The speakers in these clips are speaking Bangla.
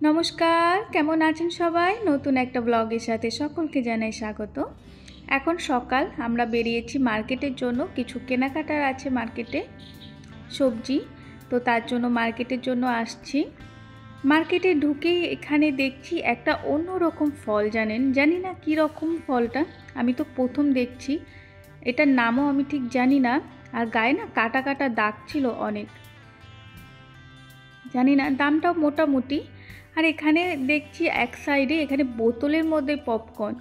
নমস্কার, কেমন আছেন সবাই? নতুন একটা ব্লগের সাথে সকলকে জানাই স্বাগত। এখন সকাল, আমরা বেরিয়েছি মার্কেটের জন্য। কিছু কেনাকাটার আছে মার্কেটে, সবজি। তো তার জন্য মার্কেটের জন্য আসছি। মার্কেটে ঢুকেই এখানে দেখছি একটা অন্যরকম ফল, জানি না কী রকম ফলটা। আমি তো প্রথম দেখছি, এটার নামও আমি ঠিক জানি না। আর গায়ে না কাটা কাটা দাগ ছিল অনেক, জানি না দামটাও মোটামুটি। আর এখানে দেখছি এক সাইডে এখানে বোতলের মধ্যে পপকর্ন,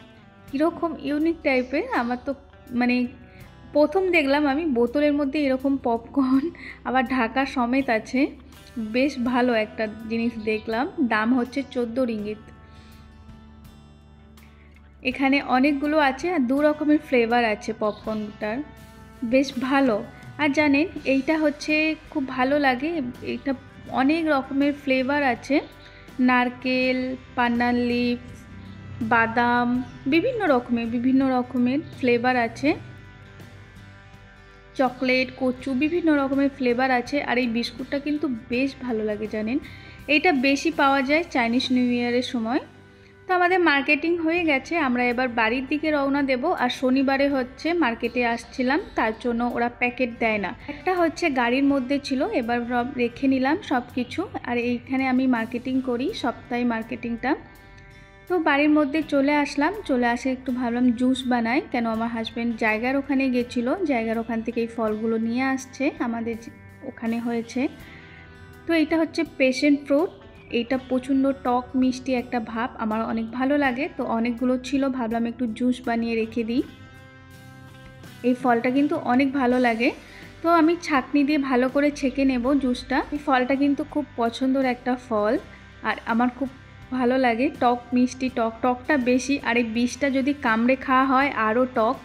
কীরকম ইউনিক টাইপের। আমার তো প্রথম দেখলাম আমি বোতলের মধ্যে এরকম পপকর্ন, আবার ঢাকা সমেত আছে। বেশ ভালো একটা জিনিস দেখলাম। দাম হচ্ছে 14 রিঙ্গিত। এখানে অনেকগুলো আছে আর 2 রকমের ফ্লেভার আছে পপকর্নটার, বেশ ভালো। আর জানেন এইটা হচ্ছে খুব ভালো লাগে, এটা অনেক রকমের ফ্লেভার আছে, নারকেল, পান্নান লিভ, বাদাম, বিভিন্ন রকমের ফ্লেভার আছে, চকলেট, কচু, বিভিন্ন রকমের ফ্লেভার আছে। আর এই বিস্কুটটা কিন্তু বেশ ভালো লাগে জানেন। এইটা বেশি পাওয়া যায় চাইনিজ নিউ ইয়ারের সময়। তো আমাদের মার্কেটিং হয়ে গেছে, আমরা এবার বাড়ির দিকে রওনা দেব। আর শনিবারে হচ্ছে মার্কেটে আসছিলাম, তার জন্য ওরা প্যাকেট দেয় না। একটা হচ্ছে গাড়ির মধ্যে ছিল, এবার রেখে নিলাম সব কিছু। আর এইখানে আমি মার্কেটিং করি, সপ্তাহে মার্কেটিংটা। তো বাড়ির মধ্যে চলে আসলাম, চলে আসে একটু ভাবলাম জুস বানাই, কেন আমার হাজব্যান্ড জায়গার ওখানে গেছিলো, জায়গার ওখান থেকে এই ফলগুলো নিয়ে আসছে, আমাদের ওখানে হয়েছে। তো এটা হচ্ছে প্যাশন ফ্রুট, এইটা প্রচণ্ড টক মিষ্টি একটা ভাব, আমার অনেক ভালো লাগে। তো অনেকগুলো ছিল, ভাবলাম একটু জুস বানিয়ে রেখে দিই। এই ফলটা কিন্তু অনেক ভালো লাগে। তো আমি ছাঁকনি দিয়ে ভালো করে ছেঁকে নেব জুসটা। এই ফলটা কিন্তু খুব পছন্দের একটা ফল, আর আমার খুব ভালো লাগে। টক মিষ্টি, টকটা বেশি, আর এই বীজটা যদি কামড়ে খাওয়া হয় আরও টক।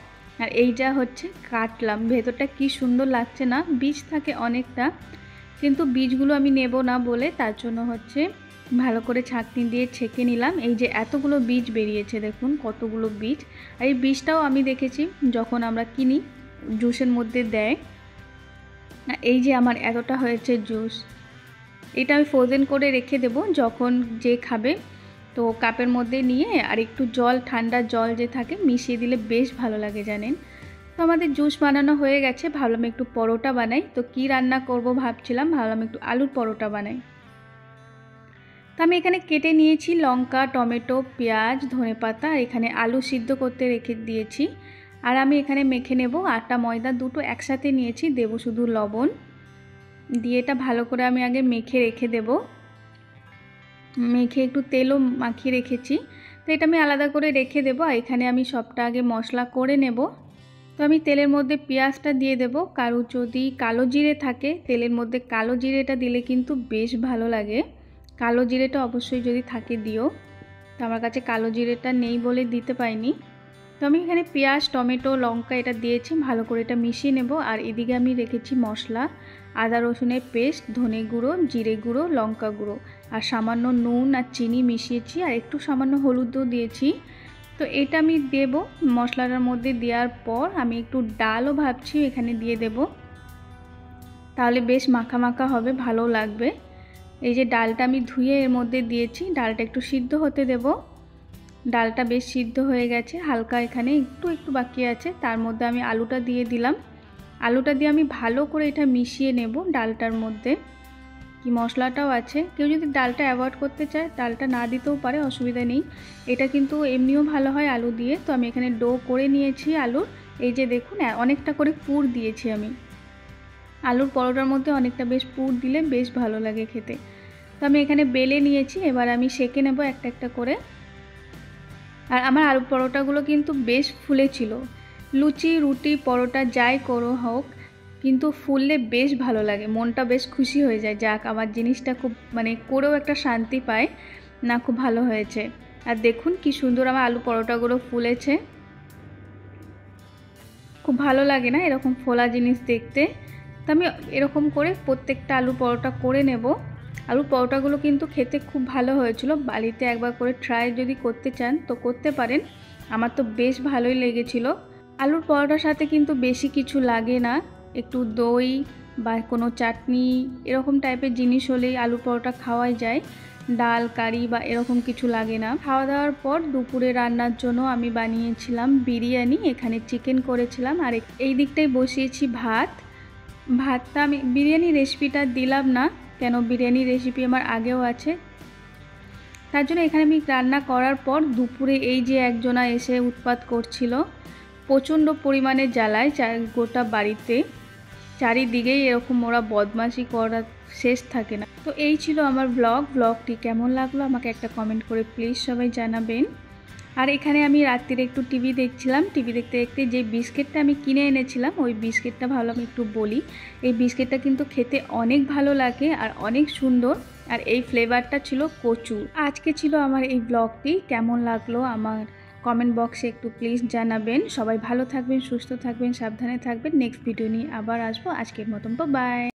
আর এইটা হচ্ছে কাটলাম, ভেতরটা কি সুন্দর লাগছে না, বীজ থাকে অনেকটা, কিন্তু বীজগুলো আমি নেব না বলে তার জন্য হচ্ছে ভালো করে ছাঁকনি দিয়ে ছেঁকে নিলাম। এই যে এতগুলো বীজ বেরিয়েছে, দেখুন কতগুলো বীজ। আর এই বীজটাও আমি দেখেছি যখন আমরা কিনি জুসের মধ্যে দেয়। এই যে আমার এতটা হয়েছে জুস, এটা আমি ফ্রোজেন করে রেখে দেব, যখন যে খাবে তো কাপের মধ্যে নিয়ে আর একটু জল, ঠান্ডা জল যে থাকে মিশিয়ে দিলে বেশ ভালো লাগে জানেন। তো আমাদের জুস বানানো হয়ে গেছে, ভাবলাম একটু পরোটা বানাই। তো কি রান্না করব ভাবছিলাম, ভাবলাম একটু আলুর পরোটা বানাই। তো আমি এখানে কেটে নিয়েছি লঙ্কা, টমেটো, পেঁয়াজ, ধনেপাতা, আর এখানে আলু সিদ্ধ করতে রেখে দিয়েছি। আর আমি এখানে মেখে নেব, আটা ময়দা দুটো একসাথে নিয়েছি, দেব শুধু লবণ দিয়ে। এটা ভালো করে আমি আগে মেখে রেখে দেব, মেখে একটু তেলও মাখিয়ে রেখেছি। তো এটা আমি আলাদা করে রেখে দেব। আর এখানে আমি সবটা আগে মশলা করে নেব। তো আমি তেলের মধ্যে পেঁয়াজটা দিয়ে দেব। কারো যদি কালো জিরে থাকে, তেলের মধ্যে কালো জিরেটা দিলে কিন্তু বেশ ভালো লাগে। কালো জিরেটা অবশ্যই যদি থাকে দিও, তো আমার কাছে কালো জিরেটা নেই বলে দিতে পাইনি। তো আমি এখানে পেঁয়াজ, টমেটো, লঙ্কা এটা দিয়েছি, ভালো করে এটা মিশিয়ে নেব। আর এদিকে আমি রেখেছি মশলা, আদা রসুনের পেস্ট, ধনে গুঁড়ো, জিরে গুঁড়ো, লঙ্কা গুঁড়ো, আর সামান্য নুন আর চিনি মিশিয়েছি, আর একটু সামান্য হলুদও দিয়েছি। তো এটা আমি দেব মশলাটার মধ্যে। দেওয়ার পর আমি একটু ডালও ভাবছি এখানে দিয়ে দেব, তাহলে বেশ মাখা মাখা হবে, ভালো লাগবে। এই যে ডালটা আমি ধুয়ে এর মধ্যে দিয়েছি, ডালটা একটু সিদ্ধ হতে দেব। ডালটা বেশ সিদ্ধ হয়ে গেছে, হালকা এখানে একটু বাকি আছে, তার মধ্যে আমি আলুটা দিয়ে দিলাম। আলুটা দিয়ে আমি ভালো করে এটা মিশিয়ে নেব ডালটার মধ্যে। কি মশলাটাও আছে, কেউ যদি ডালটা অ্যাভয়েড করতে চায় ডালটা না দিতেও পারে, অসুবিধা নেই। এটা কিন্তু এমনিও ভালো হয় আলু দিয়ে। তো আমি এখানে ডো করে নিয়েছি আলুর, এই যে দেখুন অনেকটা করে পুর দিয়েছি আমি। আলুর পরোটার মধ্যে অনেকটা বেশ পুর দিলে বেশ ভালো লাগে খেতে। তো আমি এখানে বেলে নিয়েছি, এবার আমি সেঁকে নেব একটা একটা করে। আর আমার আলু পরোটাগুলো কিন্তু বেশ ফুলেছিল। লুচি, রুটি, পরোটা যাই করো হোক, কিন্তু ফুললে বেশ ভালো লাগে, মনটা বেশ খুশি হয়ে যায়, যাক আমার জিনিসটা খুব করেও একটা শান্তি পায় না, খুব ভালো হয়েছে। আর দেখুন কি সুন্দর আমার আলু পরোটাগুলো ফুলেছে, খুব ভালো লাগে না এরকম ফোলা জিনিস দেখতে। তো আমি এরকম করে প্রত্যেকটা আলু পরোটা করে নেব। আলুর পরোটাগুলো কিন্তু খেতে খুব ভালো হয়েছিল, বাড়িতে একবার করে ট্রাই যদি করতে চান তো করতে পারেন, আমার তো বেশ ভালোই লেগেছিল। আলুর পরোটার সাথে কিন্তু বেশি কিছু লাগে না, একটু দই বা কোনো চাটনি এরকম টাইপের জিনিস হলেই আলু পরোটা খাওয়াই যায়। ডাল কারি বা এরকম কিছু লাগে না। খাওয়া দাওয়ার পর দুপুরে রান্নার জন্য আমি বানিয়েছিলাম বিরিয়ানি, এখানে চিকেন করেছিলাম আর এই দিকটায় বসিয়েছি ভাতটা আমি বিরিয়ানি রেসিপিটা দিলাম না, কেন বিরিয়ানি রেসিপি আমার আগেও আছে। তার জন্য এখানে আমি রান্না করার পর দুপুরে এই যে একজনা এসে উৎপাত করছিল, প্রচণ্ড পরিমাণে জ্বালায় গোটা বাড়িতে, চারিদিকেই এরকম ওরা বদমাশি করা শেষ থাকে না। তো এই ছিল আমার ব্লগটি কেমন লাগলো আমাকে একটা কমেন্ট করে প্লিজ সবাই জানাবেন। আর এখানে আমি রাত্রিরে একটু টিভি দেখছিলাম, টিভি দেখতে দেখতে যে বিস্কিটটা আমি কিনে এনেছিলাম ওই বিস্কিটটা ভাবলাম একটু বলি। এই বিস্কিটটা কিন্তু খেতে অনেক ভালো লাগে আর অনেক সুন্দর, আর এই ফ্লেভারটা ছিল কচু। আজকে ছিল আমার এই ব্লগটি, কেমন লাগলো আমার কমেন্ট বক্সে একটু প্লিজ জানাবেন। সবাই ভালো থাকবেন, সুস্থ থাকবেন, সাবধানে থাকবেন। নেক্সট ভিডিও নিয়ে আবার আসবো। আজকের মতন বাই।